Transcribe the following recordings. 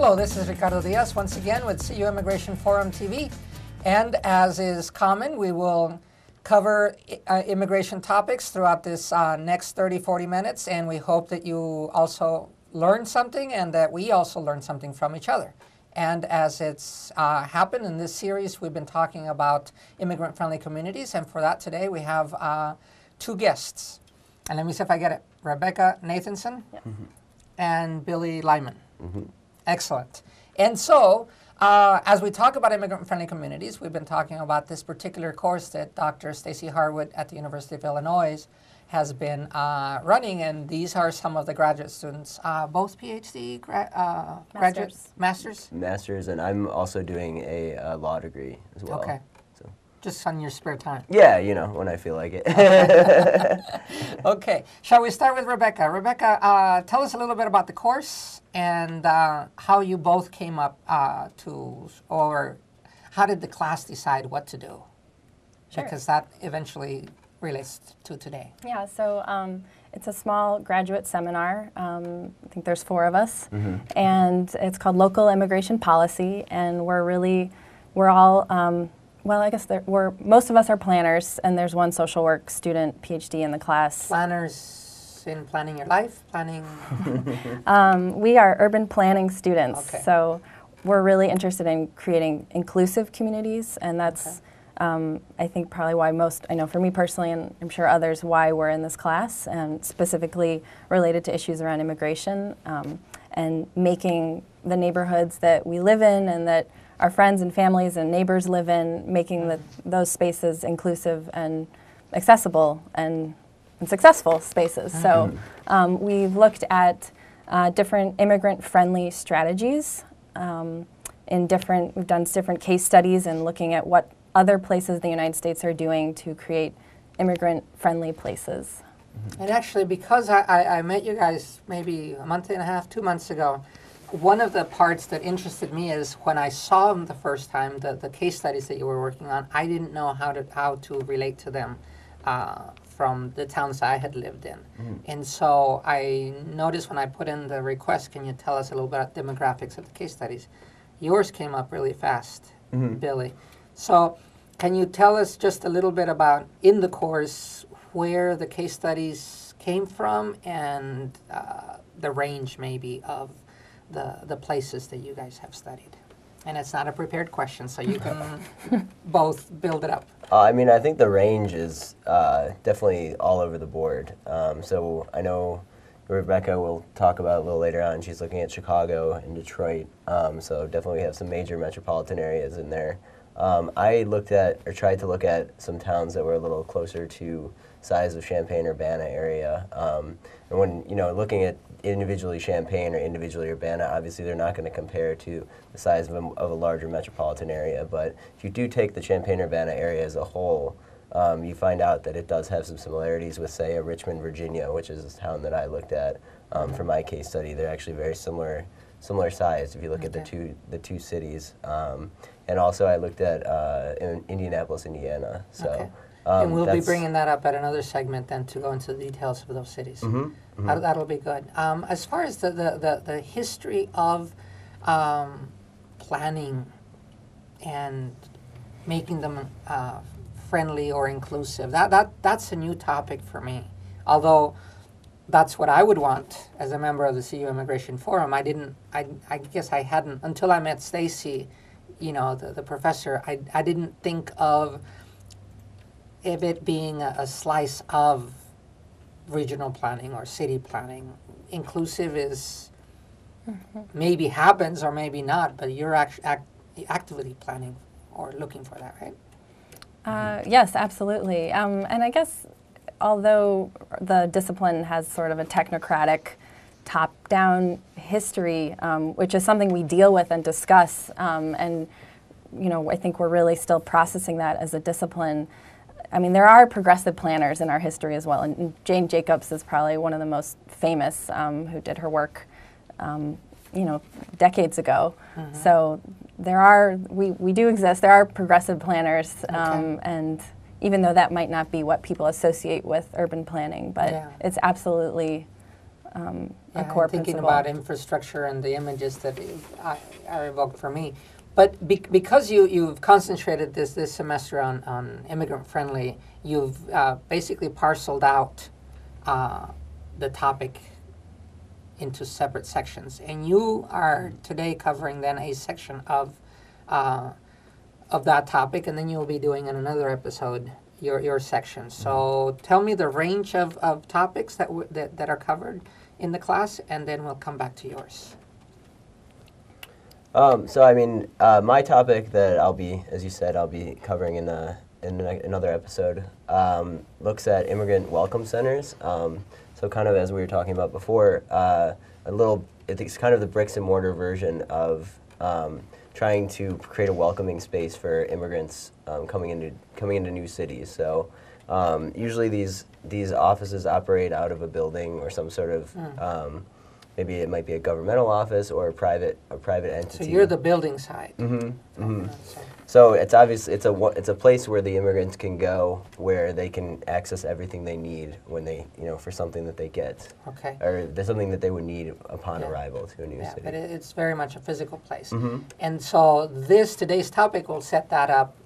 Hello, this is Ricardo Diaz once again with CU Immigration Forum TV. And as is common, we will cover immigration topics throughout this next 30-40 minutes, and we hope that you also learn something and that we also learn something from each other. And as it's happened in this series, we've been talking about immigrant-friendly communities, and for that today we have two guests. And let me see if I get it. Rebecca Nathanson and Billy Lyman. Excellent. And so, as we talk about immigrant-friendly communities, we've been talking about this particular course that Dr. Stacy Harwood at the University of Illinois has been running, and these are some of the graduate students, both PhD graduates, masters? Masters, and I'm also doing a law degree as well. Okay. So. Just on your spare time? Yeah, you know, when I feel like it. Okay. Shall we start with Rebecca? Rebecca, tell us a little bit about the course and how you both came up or how did the class decide what to do? Sure. Because that eventually relates to today. Yeah, so it's a small graduate seminar. I think there's 4 of us, and it's called Local Immigration Policy, and we're all, well, I guess most of us are planners, and there's one social work student, PhD, in the class. Planners in planning your life? Planning? We are urban planning students, Okay. so we're really interested in creating inclusive communities, and that's I think probably why I know for me personally, and I'm sure others, why we're in this class, and specifically related to issues around immigration, and making the neighborhoods that we live in and that our friends and families and neighbors live in, making those spaces inclusive and accessible and successful spaces. So we've looked at different immigrant-friendly strategies. We've done different case studies and looking at what other places in the United States are doing to create immigrant-friendly places. And actually, because I met you guys maybe a month and a half, 2 months ago, one of the parts that interested me is when I saw them the first time, the case studies that you were working on, I didn't know how to relate to them from the towns I had lived in. And so I noticed when I put in the request, can you tell us a little bit about demographics of the case studies? Yours came up really fast, Billy. So can you tell us just a little bit about, in the course, where the case studies came from and the range maybe of the places that you guys have studied? And it's not a prepared question, so you can both build it up. I mean, I think the range is definitely all over the board. So I know Rebecca will talk about a little later on. She's looking at Chicago and Detroit, so definitely have some major metropolitan areas in there. I tried to look at some towns that were a little closer to size of Champaign-Urbana area. And when, looking at individually Champaign or individually Urbana, obviously they're not going to compare to the size of a larger metropolitan area. But if you do take the Champaign-Urbana area as a whole, you find out that it does have some similarities with, say, Richmond, Virginia, which is a town that I looked at for my case study. They're actually very similar size if you look at the two cities. And also I looked at in Indianapolis, Indiana. So, and we'll be bringing that up at another segment then to go into the details of those cities. That'll be good. As far as the history of planning and making them friendly or inclusive, that's a new topic for me. Although that's what I would want as a member of the CU Immigration Forum. I guess I hadn't, until I met Stacy, the professor, I didn't think of it being a slice of regional planning or city planning. Inclusive is maybe happens or maybe not, but you're actively planning or looking for that, right? Yes, absolutely. And I guess although the discipline has sort of a technocratic top-down history, which is something we deal with and discuss, and I think we're really still processing that as a discipline. I mean, there are progressive planners in our history as well, and Jane Jacobs is probably one of the most famous who did her work, decades ago. So we do exist. There are progressive planners, and even though that might not be what people associate with urban planning, but it's absolutely a core thinking principle. about infrastructure and the images that are evoked for me. But because you've concentrated this semester on immigrant friendly, you've basically parceled out the topic into separate sections, and you are today covering then a section of that topic, and then you'll be doing in another episode your section. So tell me the range of topics that are covered in the class, and then we'll come back to yours. So I mean, my topic that I'll be, as you said, I'll be covering in another episode looks at immigrant welcome centers. So kind of as we were talking about before, it's kind of the bricks and mortar version of trying to create a welcoming space for immigrants coming into new cities. So usually these offices operate out of a building or some sort of maybe it might be a governmental office or a private entity. So you're the building side. Mm-hmm. Mm-hmm. So it's a place where the immigrants can go, where they can access everything they need when they, for something that they get. Okay. Or there's something that they would need upon arrival to a new city. But it's very much a physical place. Mm-hmm. And so today's topic will set that up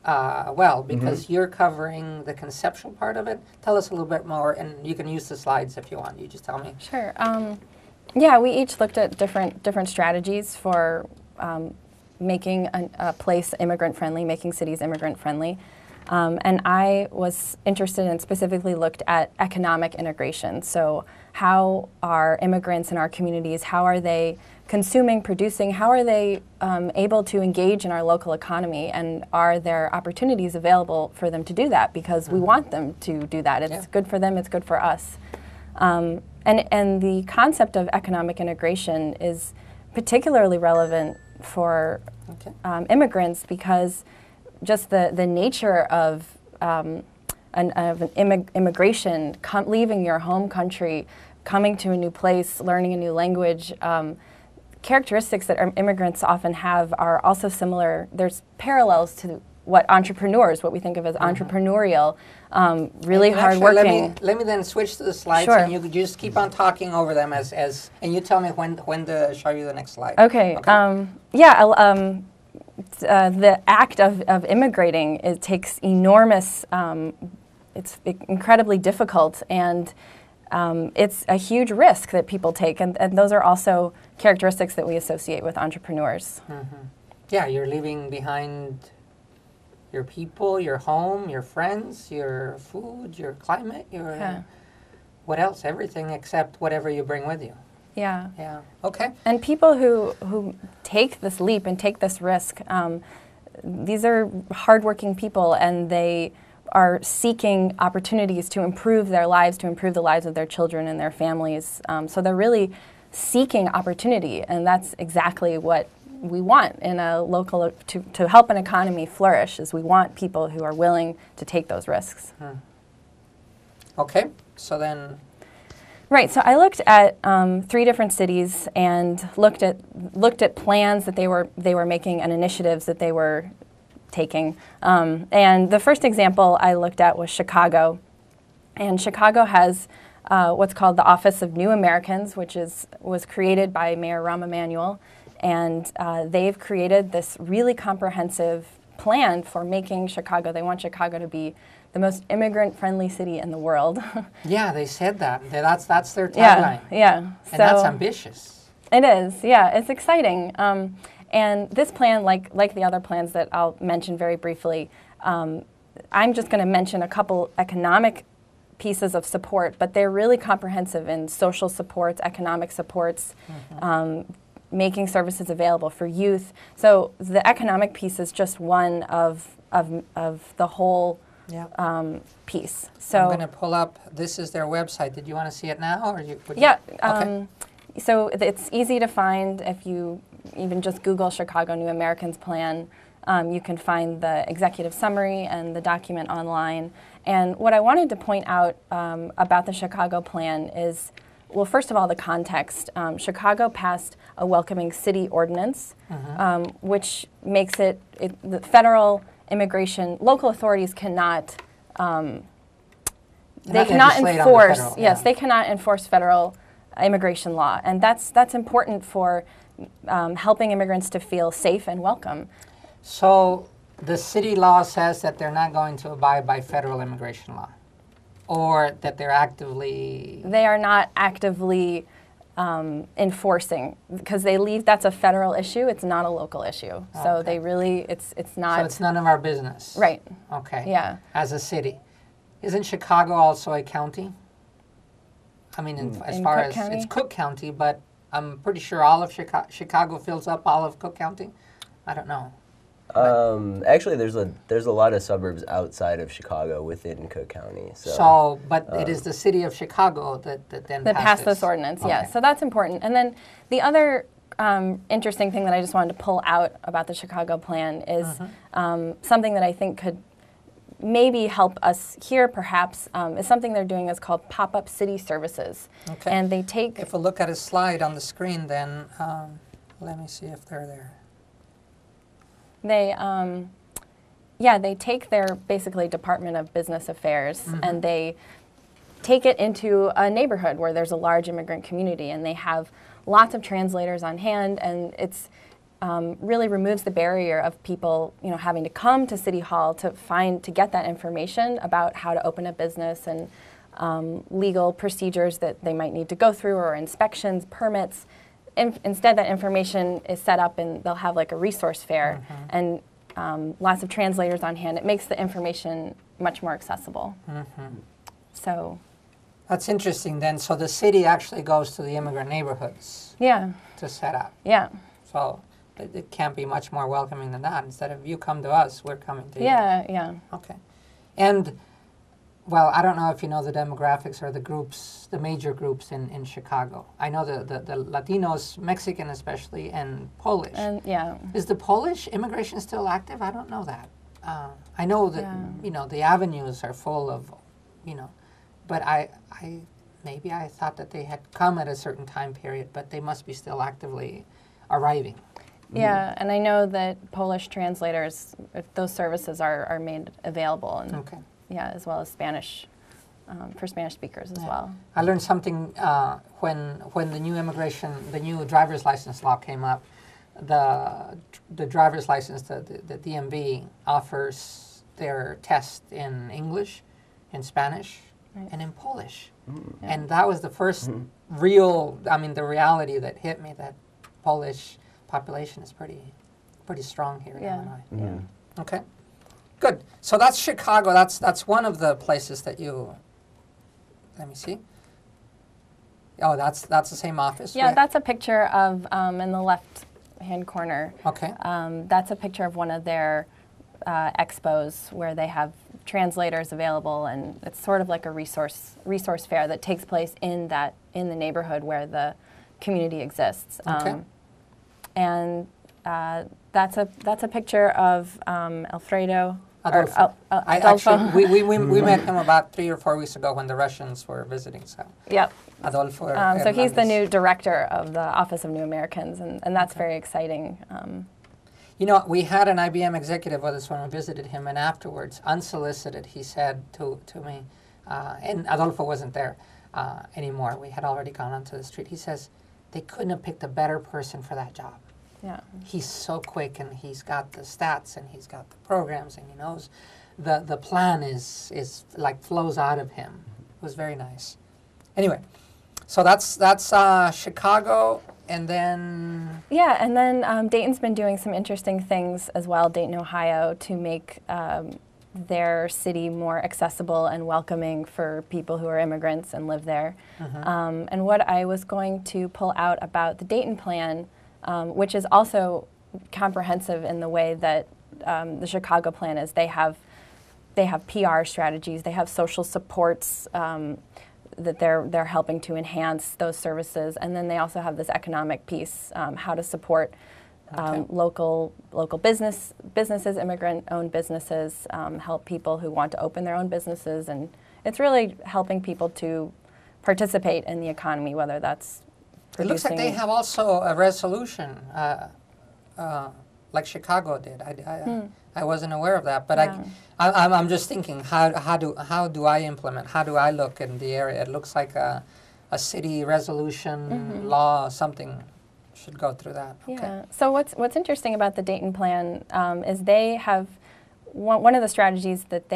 well, because you're covering the conceptual part of it. Tell us a little bit more, and you can use the slides if you want. You just tell me. Sure. Yeah, we each looked at different strategies for making a place immigrant-friendly, making cities immigrant-friendly. And I was interested and specifically looked at economic integration. So how are immigrants in our communities, how are they consuming, producing, how are they able to engage in our local economy, and are there opportunities available for them to do that? Because we want them to do that. It's good for them, it's good for us. And the concept of economic integration is particularly relevant for immigrants, because just the nature of immigration, leaving your home country, coming to a new place, learning a new language, characteristics that immigrants often have are also similar. There's parallels to what we think of as entrepreneurial, really hardworking. Let me then switch to the slides, Sure. and you could just keep on talking over them and you tell me when to show you the next slide. Okay. The act of immigrating, it takes enormous. It's incredibly difficult, and it's a huge risk that people take, and those are also characteristics that we associate with entrepreneurs. Mm-hmm. Yeah, you're leaving behind your people, your home, your friends, your food, your climate, what else? Everything except whatever you bring with you. Yeah. Yeah. Okay. And people who take this leap and take this risk, these are hardworking people, and they are seeking opportunities to improve their lives, to improve the lives of their children and their families. So they're really seeking opportunity, and that's exactly what we want in a local, to help an economy flourish, is we want people who are willing to take those risks. Okay, so then. Right, so I looked at 3 different cities and looked at plans that they were making and initiatives that they were taking. And the first example I looked at was Chicago. And Chicago has what's called the Office of New Americans, which was created by Mayor Rahm Emanuel. And they've created this really comprehensive plan for making Chicago. They want Chicago to be the most immigrant-friendly city in the world. Yeah, they said that. That's their tagline. Yeah. And that's ambitious. It is, yeah. It's exciting. And this plan, like the other plans that I'll mention very briefly, I'm just going to mention a couple economic pieces of support, but they're really comprehensive in social supports, economic supports, making services available for youth. So the economic piece is just one of the whole piece. So I'm going to pull up, this is their website. Did you want to see it now? Or okay. So it's easy to find. If you even just Google Chicago New Americans Plan, you can find the executive summary and the document online. And what I wanted to point out about the Chicago Plan is, well, first of all, the context. Chicago passed a welcoming city ordinance, which makes the federal immigration, local authorities cannot, they cannot enforce, they cannot enforce federal immigration law, and that's important for helping immigrants to feel safe and welcome. So the city law says that they're not going to abide by federal immigration law, or that they're actively... They are not actively enforcing, because they leave, that's a federal issue, it's not a local issue. So they really, it's not... So it's none of our business. Right. Okay. Yeah. As a city. Isn't Chicago also a county? I mean, as far as... County? It's Cook County, but I'm pretty sure all of Chicago fills up all of Cook County. I don't know. Actually, there's a lot of suburbs outside of Chicago within Cook County. But it is the city of Chicago that then passed this ordinance. Okay. Yeah. So that's important. And then the other interesting thing that I just wanted to pull out about the Chicago plan is something that I think could maybe help us here, perhaps, is something they're doing is called pop-up city services. Okay. And they take... If we look at a slide on the screen, then let me see if they're there. They, they take their basically Department of Business Affairs and they take it into a neighborhood where there's a large immigrant community, and they have lots of translators on hand, and it's really removes the barrier of people, having to come to City Hall to get that information about how to open a business and legal procedures that they might need to go through, or inspections, permits. Instead, that information is set up, and they'll have like a resource fair and lots of translators on hand. It makes the information much more accessible. So that's interesting then. So the city actually goes to the immigrant neighborhoods to set up. Yeah. So it can't be much more welcoming than that. Instead of you come to us, we're coming to you. Yeah. Okay. And, well, I don't know if you know the demographics or the groups, the major groups in Chicago. I know the Latinos, Mexican especially, and Polish. And Is the Polish immigration still active? I don't know that. I know that, the avenues are full of, but maybe I thought that they had come at a certain time period, but they must be still actively arriving. Yeah, and I know that Polish translators, those services are made available. And Okay. Yeah, as well as Spanish, for Spanish speakers as well. I learned something when the new driver's license law came up. The driver's license, the DMV offers their test in English, in Spanish, and in Polish. And that was the first real, the reality that hit me, that Polish population is pretty strong here in Illinois. Okay. Good. So that's Chicago. That's one of the places that you. Let me see. Oh, that's the same office. Yeah, that's a picture of in the left-hand corner. Okay. That's a picture of one of their expos where they have translators available, and it's sort of like a resource fair that takes place in the neighborhood where the community exists. Okay. And that's a picture of Alfredo. Adolfo. Adolfo. We met him about 3 or 4 weeks ago when the Russians were visiting. So. Yep. Adolfo. So he's the new director of the Office of New Americans, and that's very exciting. We had an IBM executive with us when we visited him, and afterwards, unsolicited, he said to me, and Adolfo wasn't there anymore. We had already gone onto the street. He says, they couldn't have picked a better person for that job. Yeah. He's so quick, and he's got the stats, and he's got the programs, and he knows the plan is like flows out of him. It was very nice. Anyway, so that's Chicago, and then and then Dayton's been doing some interesting things as well. Dayton, Ohio, to make their city more accessible and welcoming for people who are immigrants and live there. And what I was going to pull out about the Dayton plan, which is also comprehensive in the way that the Chicago plan is. They have PR strategies, they have social supports that they're helping to enhance those services, and then they also have this economic piece, how to support local businesses, immigrant-owned businesses, help people who want to open their own businesses, and it's really helping people to participate in the economy, whether that's It looks like they have also a resolution, like Chicago did. I wasn't aware of that, but I'm just thinking, how do I implement? How do I look in the area? It looks like a a city resolution, law, something should go through that. Okay. Yeah. So what's interesting about the Dayton plan is they have one of the strategies that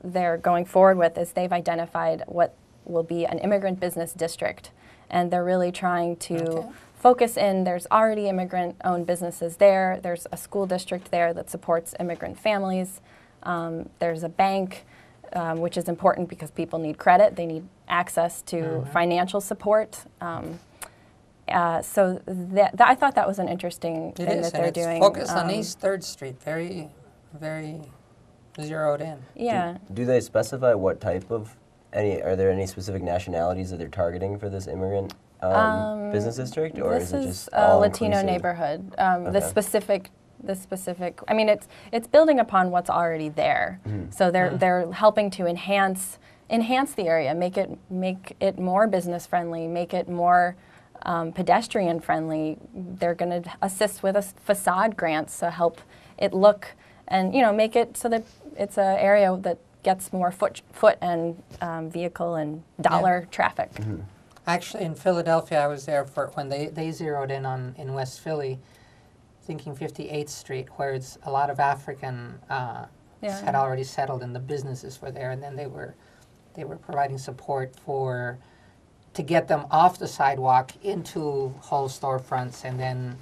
they're going forward with is they've identified what will be an immigrant business district, and they're really trying to focus in. There's already immigrant-owned businesses there. There's a school district there that supports immigrant families. There's a bank, which is important because people need credit. They need access to financial support. So I thought that was an interesting thing that they're doing. It's focused on East 3rd Street, very, very zeroed in. Yeah. Do they specify what type of, are there any specific nationalities that they're targeting for this immigrant business district, or is it just all a Latino inclusive? neighborhood? The specific. I mean, it's building upon what's already there. So they're helping to enhance the area, make it more business friendly, make it more pedestrian friendly. They're going to assist with facade grants to help it look and make it so that it's an area that gets more foot and vehicle and dollar traffic. Actually, in Philadelphia, I was there for when they zeroed in in West Philly, thinking 58th Street, where it's a lot of African had already settled and the businesses were there, and then they were providing support to get them off the sidewalk into whole storefronts, and then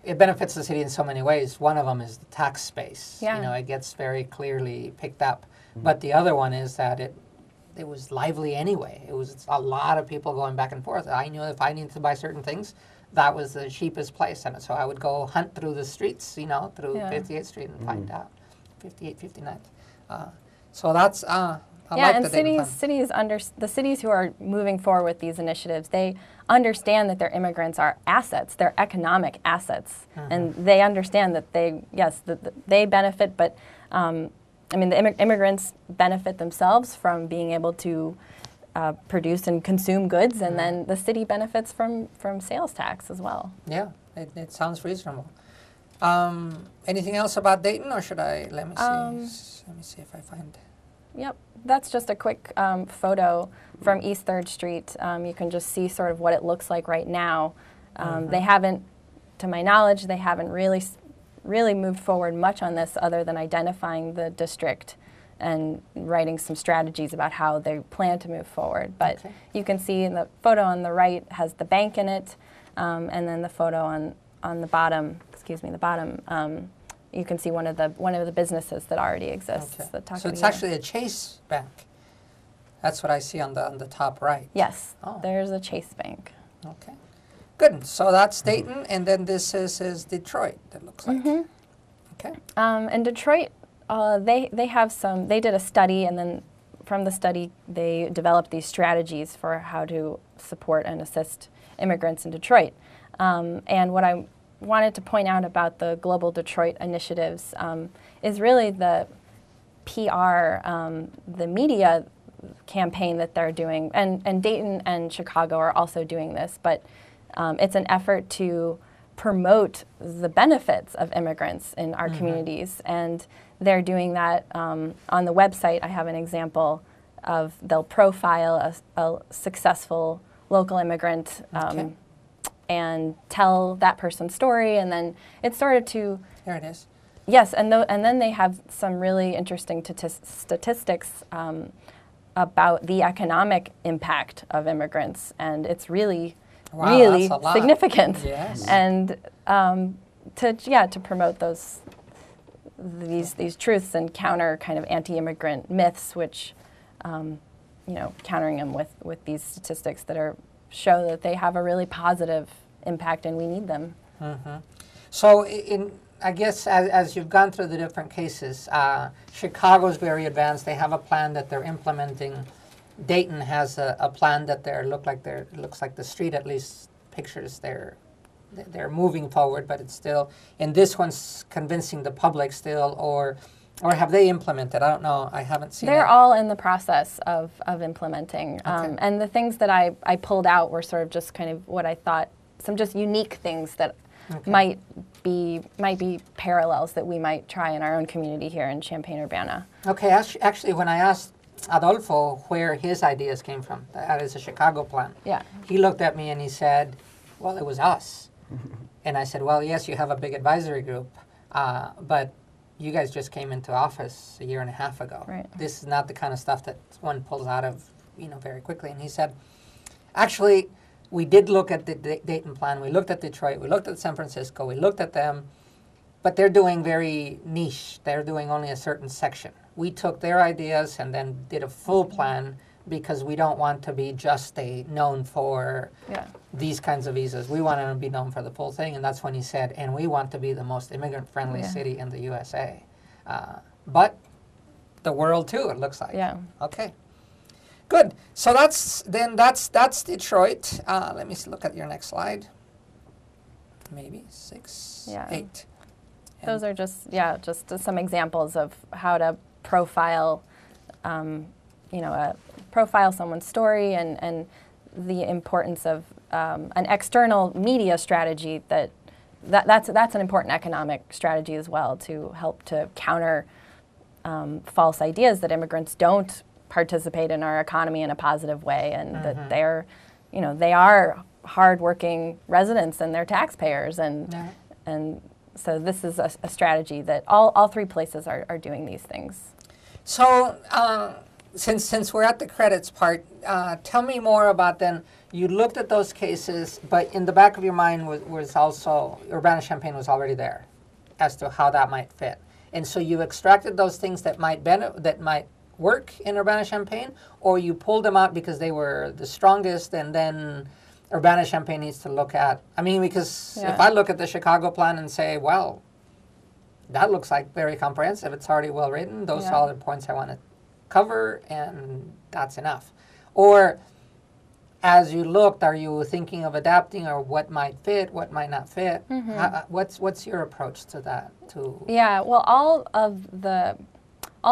it benefits the city in so many ways. One of them is the tax space. Yeah. It gets very clearly picked up. But the other one is that it was lively anyway. It was a lot of people going back and forth. I knew if I needed to buy certain things, that was the cheapest place. And so I would go hunt through the streets, through 58th Street and find out. 58th, 59th. So that's... I like and the Dayton plan. the cities who are moving forward with these initiatives, they understand that their immigrants are assets, they're economic assets, and they understand that they benefit, but the immigrants benefit themselves from being able to produce and consume goods, and then the city benefits from sales tax as well. Yeah, it sounds reasonable. Anything else about Dayton, or should I? Let me see. Let me see if I find. Yep, that's just a quick photo from East 3rd Street. You can just see sort of what it looks like right now. They haven't, to my knowledge, they haven't really moved forward much on this other than identifying the district and writing some strategies about how they plan to move forward. But you can see in the photo on the right has the bank in it, and then the photo on the bottom, you can see one of the businesses that already exists. Okay. So it's actually a Chase Bank. That's what I see on the top right. Yes, there's a Chase Bank. Okay, good. So that's Dayton, and then this is Detroit. That looks like. Okay. And Detroit, they did a study, and then from the study they developed these strategies for how to support and assist immigrants in Detroit. And what I wanted to point out about the Global Detroit initiatives is really the PR, the media campaign that they're doing, and Dayton and Chicago are also doing this, but it's an effort to promote the benefits of immigrants in our communities, and they're doing that on the website. I have an example of they'll profile a successful local immigrant and tell that person's story, and then it started to... There it is. Yes, and then they have some really interesting statistics about the economic impact of immigrants, and it's really, really significant. Yes. And to promote these truths and counter kind of anti-immigrant myths, which countering them with these statistics that show that they have a really positive impact, and we need them. So I guess as you've gone through the different cases, Chicago's very advanced. They have a plan that they're implementing. Dayton has a plan that looks like the street at least pictures they're moving forward, but it's still, and this one's convincing the public still, or have they implemented? I don't know. I haven't seen They're it. all in the process of implementing. And the things that I pulled out were sort of just kind of what I thought, some just unique things that might be parallels that we might try in our own community here in Champaign-Urbana. Okay, actually when I asked Adolfo where his ideas came from. That is a Chicago plan. Yeah. He looked at me and he said, well, it was us. And I said, well, yes, you have a big advisory group, but you guys just came into office a year and a half ago. Right. This is not the kind of stuff that one pulls out of, very quickly. And he said, actually, we did look at the Dayton plan. We looked at Detroit. We looked at San Francisco. We looked at them, but they're doing very niche. They're doing only a certain section. We took their ideas and then did a full plan because we don't want to be just known for these kinds of visas. We want to be known for the full thing, and that's when he said, and we want to be the most immigrant-friendly city in the USA. But the world, too, it looks like. Yeah. Okay. Good. So that's Detroit. Let me look at your next slide. Maybe 6, 8. Those are just some examples of how to profile, profile someone's story and the importance of an external media strategy that's an important economic strategy as well to help to counter false ideas that immigrants don't participate in our economy in a positive way and that they are hardworking residents and they're taxpayers and so this is a strategy that all three places are doing these things. So since we're at the credits part, tell me more about then, you looked at those cases, but in the back of your mind was also, Urbana-Champaign was already there as to how that might fit. And so you extracted those things that might work in Urbana-Champaign, or you pulled them out because they were the strongest and then Urbana-Champaign needs to look at, because if I look at the Chicago plan and say, well, that looks like very comprehensive, it's already well written, those are all the points I want to cover, and that's enough. Or as you looked, are you thinking of adapting or what might fit, what might not fit? What's your approach to that? Well, all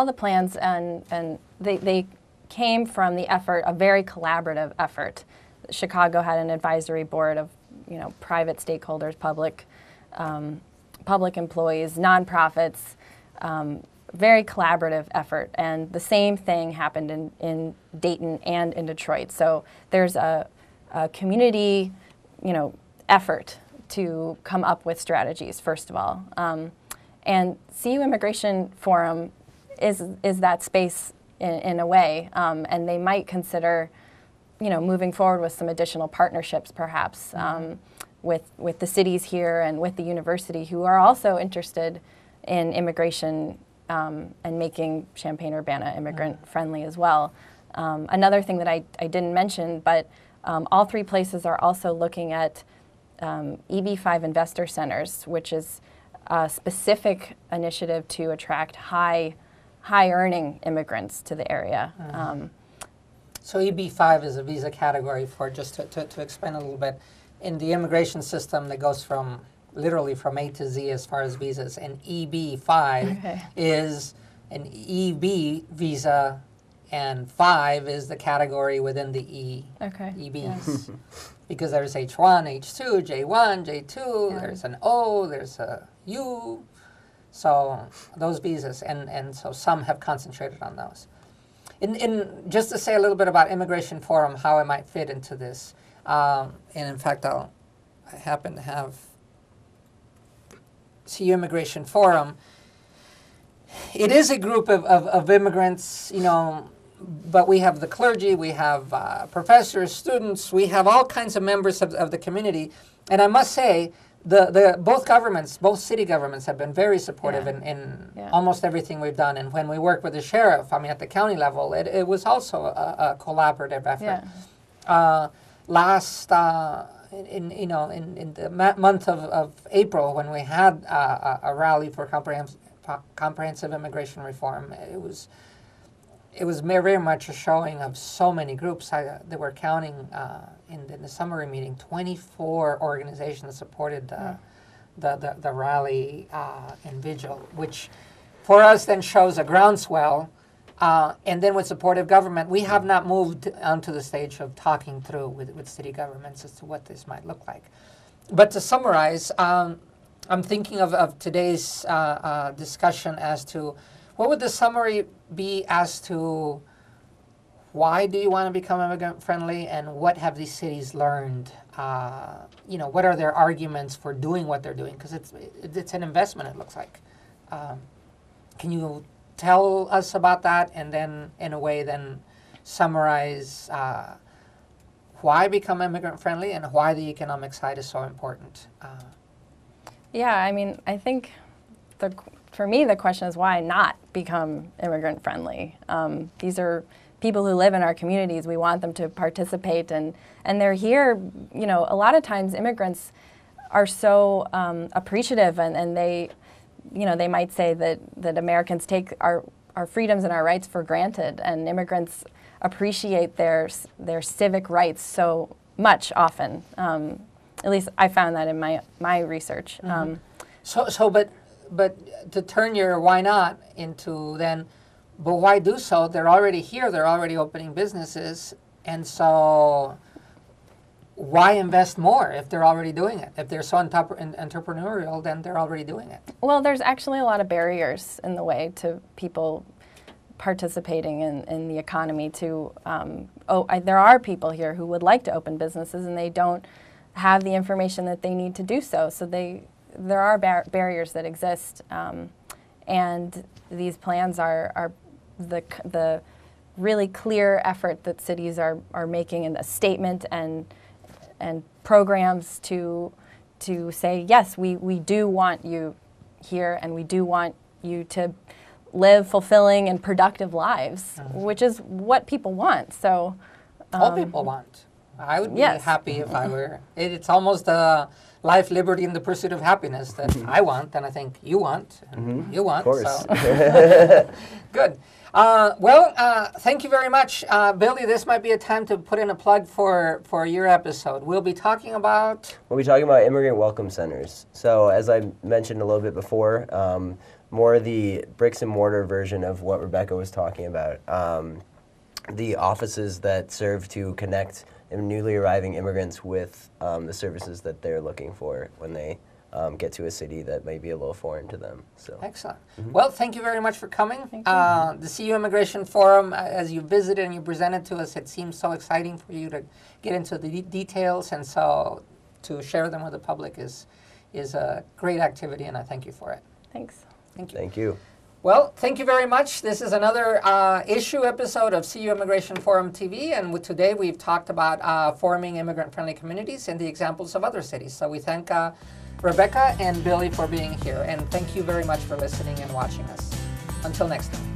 the plans and they came from the effort, a very collaborative effort. Chicago had an advisory board of private stakeholders, public employees, nonprofits, very collaborative effort. And the same thing happened in Dayton and in Detroit. So there's a community, effort to come up with strategies, first of all. And CU Immigration Forum is that space in a way, and they might consider, moving forward with some additional partnerships, perhaps, with the cities here and with the university who are also interested in immigration and making Champaign-Urbana immigrant-friendly as well. Another thing that I didn't mention, but all three places are also looking at EB5 investor centers, which is a specific initiative to attract high-earning immigrants to the area. So EB5 is a visa category for, just to explain a little bit, in the immigration system that goes literally from A to Z as far as visas, and EB5 is an EB visa, and 5 is the category within the EBs. Yes. Because there's H1, H2, J1, J2, there's an O, there's a U, so those visas, and so some have concentrated on those. Just to say a little bit about Immigration Forum, how it might fit into this, and in fact I happen to have CU Immigration Forum. It is a group of immigrants, but we have the clergy, we have professors, students, we have all kinds of members of the community, and I must say, both city governments have been very supportive in almost everything we've done. And when we work with the sheriff, at the county level, it was also a collaborative effort. In the month of April, when we had a rally for comprehensive immigration reform, it was very much a showing of so many groups. They were counting in the summary meeting, 24 organizations supported the rally and vigil, which for us then shows a groundswell. And then with supportive government, we have not moved onto the stage of talking through with city governments as to what this might look like. But to summarize, I'm thinking of today's discussion as to what would the summary be as to why do you want to become immigrant friendly, and what have these cities learned? What are their arguments for doing what they're doing? Because it's an investment, it looks like. Can you tell us about that, and then in a way then summarize why become immigrant friendly and why the economic side is so important? Yeah, I mean, I think for me the question is why not become immigrant friendly? These are people who live in our communities. We want them to participate, and they're here. A lot of times immigrants are so appreciative, and they, they might say that Americans take our freedoms and our rights for granted, and immigrants appreciate their civic rights so much often. At least I found that in my research. But to turn your why not into then, but why do so? They're already here. They're already opening businesses, and so why invest more if they're already doing it? If they're so entrepreneurial, then they're already doing it. Well, there's actually a lot of barriers in the way to people participating in the economy. There are people here who would like to open businesses, and they don't have the information that they need to do so. So there are barriers that exist, and these plans are the really clear effort that cities are making in a statement and programs to say, yes, we do want you here, and we do want you to live fulfilling and productive lives, which is what people want. So all people want. I would be yes. happy if I were. It's almost life, liberty, and the pursuit of happiness that I want, and I think you want, and you want. Of course. So. Good. Thank you very much. Billy, this might be a time to put in a plug for your episode. We'll be talking about immigrant welcome centers. So as I mentioned a little bit before, more the bricks and mortar version of what Rebecca was talking about. The offices that serve to connect newly arriving immigrants with the services that they're looking for when they get to a city that may be a little foreign to them. So excellent. Well, thank you very much for coming. The CU Immigration Forum, as you visited and you presented to us, it seems so exciting for you to get into the details, and so to share them with the public is a great activity, and I thank you for it. Thanks. Thank you. Thank you. Well, thank you very much. This is another issue episode of CU Immigration Forum TV, and today we've talked about forming immigrant-friendly communities and the examples of other cities. So we thank Rebecca and Billy for being here, and thank you very much for listening and watching us. Until next time.